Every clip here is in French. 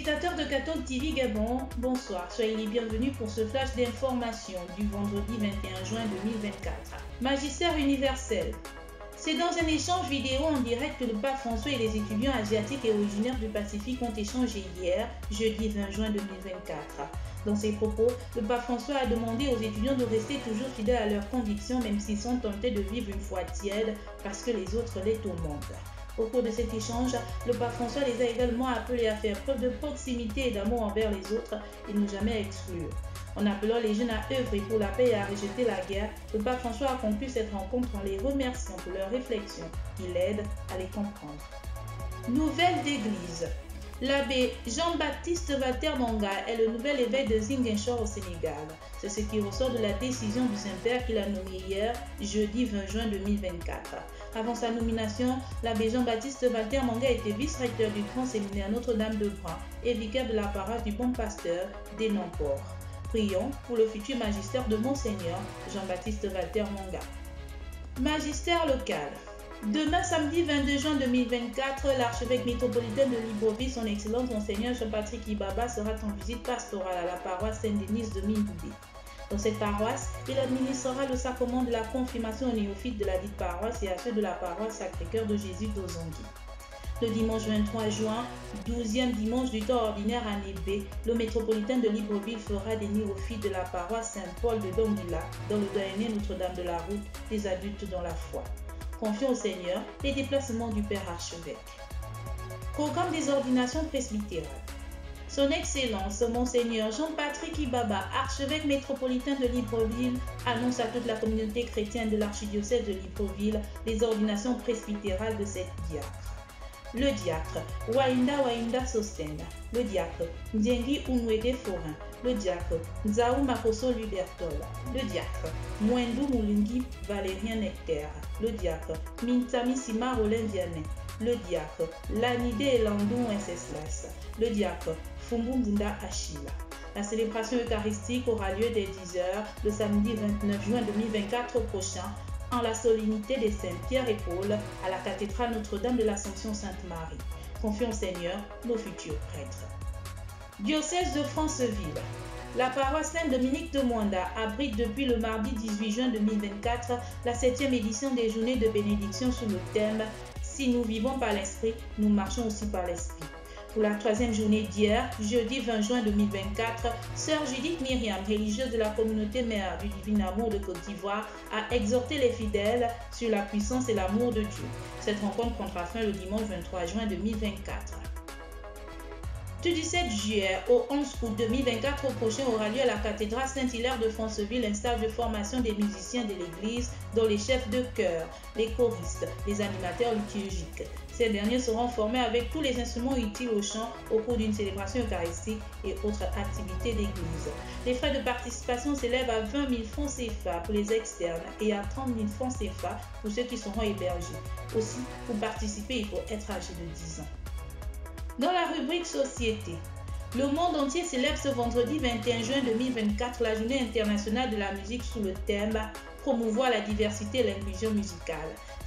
téléspectateurs de Cathode TV Gabon, bonsoir. Soyez les bienvenus pour ce flash d'information du vendredi 21 juin 2024. Magistère universel. C'est dans un échange vidéo en direct que le pape François et les étudiants asiatiques et originaires du Pacifique ont échangé hier, jeudi 20 juin 2024. Dans ses propos, le pape François a demandé aux étudiants de rester toujours fidèles à leurs convictions même s'ils sont tentés de vivre une foi tiède parce que les autres les tourmentent. Au cours de cet échange, le pape François les a également appelés à faire preuve de proximité et d'amour envers les autres et ne jamais exclure. En appelant les jeunes à œuvrer pour la paix et à rejeter la guerre, le pape François a conclu cette rencontre en les remerciant pour leurs réflexions qui l'aident à les comprendre. Nouvelle d'église. L'abbé Jean-Baptiste Walter Manga est le nouvel évêque de Ziguinchor au Sénégal. C'est ce qui ressort de la décision du Saint-Père qu'il a nommé hier, jeudi 20 juin 2024. Avant sa nomination, l'abbé Jean-Baptiste Walter Manga était vice-recteur du Grand Séminaire Notre-Dame de Brun et vicaire de la paroisse du Bon Pasteur d'Enamport. Prions pour le futur magistère de Monseigneur Jean-Baptiste Walter Manga. Magistère local. Demain, samedi 22 juin 2024, l'archevêque métropolitain de Libreville, son Excellence Monseigneur Jean-Patrick Ibaba, sera en visite pastorale à la paroisse Saint-Denis de Mindoubé. Dans cette paroisse, il administrera le sacrement de la confirmation aux néophytes de la dite paroisse et à ceux de la paroisse Sacré-Cœur de Jésus d'Ozangui. Le dimanche 23 juin, 12e dimanche du temps ordinaire année B, le métropolitain de Libreville fera des néophytes de la paroisse Saint-Paul de Donguila dans le doyenné Notre-Dame de la Route des adultes dans la foi. Confions au Seigneur les déplacements du Père Archevêque. Programme des ordinations presbytérales. Son Excellence, Monseigneur Jean-Patrick Ibaba, archevêque métropolitain de Libreville, annonce à toute la communauté chrétienne de l'archidiocèse de Libreville les ordinations presbytérales de cette diacre. Le diacre Wainda Sosten, le diacre Ndiengi Unwede Forin, le diacre Nzaou Makoso Lubertol, le diacre Mwendu Mulungi Valérien Nectaire, le diacre Mintami Sima Rolin Vianney, le diacre Lanide Elandou Wenceslas, le diacre Fumbumbunda Achila. La célébration eucharistique aura lieu dès 10h le samedi 29 juin 2024 prochain en la solennité des Saints Pierre et Paul à la cathédrale Notre-Dame de l'Assomption Sainte-Marie. Confions au Seigneur nos futurs prêtres. Diocèse de Franceville. La paroisse Saint-Dominique de Mwanda abrite depuis le mardi 18 juin 2024 la 7e édition des journées de bénédiction sous le thème « Si nous vivons par l'Esprit, nous marchons aussi par l'Esprit ». Pour la 3e journée d'hier, jeudi 20 juin 2024, Sœur Judith Myriam, religieuse de la communauté mère du Divin Amour de Côte d'Ivoire, a exhorté les fidèles sur la puissance et l'amour de Dieu. Cette rencontre prendra fin le dimanche 23 juin 2024. Du 17 juillet au 11 août 2024 prochain aura lieu à la cathédrale Saint-Hilaire de Franceville un stage de formation des musiciens de l'église, dont les chefs de chœur, les choristes, les animateurs liturgiques. Ces derniers seront formés avec tous les instruments utiles au chant au cours d'une célébration eucharistique et autres activités d'église. Les frais de participation s'élèvent à 20 000 francs CFA pour les externes et à 30 000 francs CFA pour ceux qui seront hébergés. Aussi, pour participer, il faut être âgé de 10 ans. Dans la rubrique Société, le monde entier célèbre ce vendredi 21 juin 2024 la journée internationale de la musique sous le thème « Promouvoir la diversité et l'inclusion musicale ».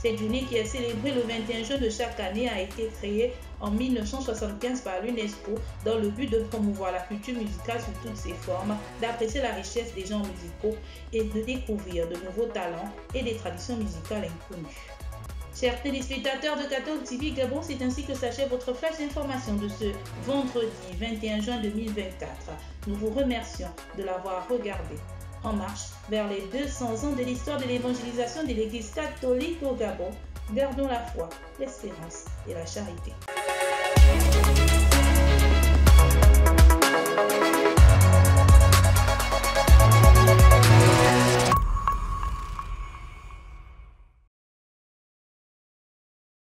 Cette journée qui est célébrée le 21 juin de chaque année a été créée en 1975 par l'UNESCO dans le but de promouvoir la culture musicale sous toutes ses formes, d'apprécier la richesse des genres musicaux et de découvrir de nouveaux talents et des traditions musicales inconnues. Chers téléspectateurs de Cathode TV Gabon, c'est ainsi que s'achève votre flash d'information de ce vendredi 21 juin 2024. Nous vous remercions de l'avoir regardé. En marche vers les 200 ans de l'histoire de l'évangélisation de l'Église catholique au Gabon, gardons la foi, l'espérance et la charité.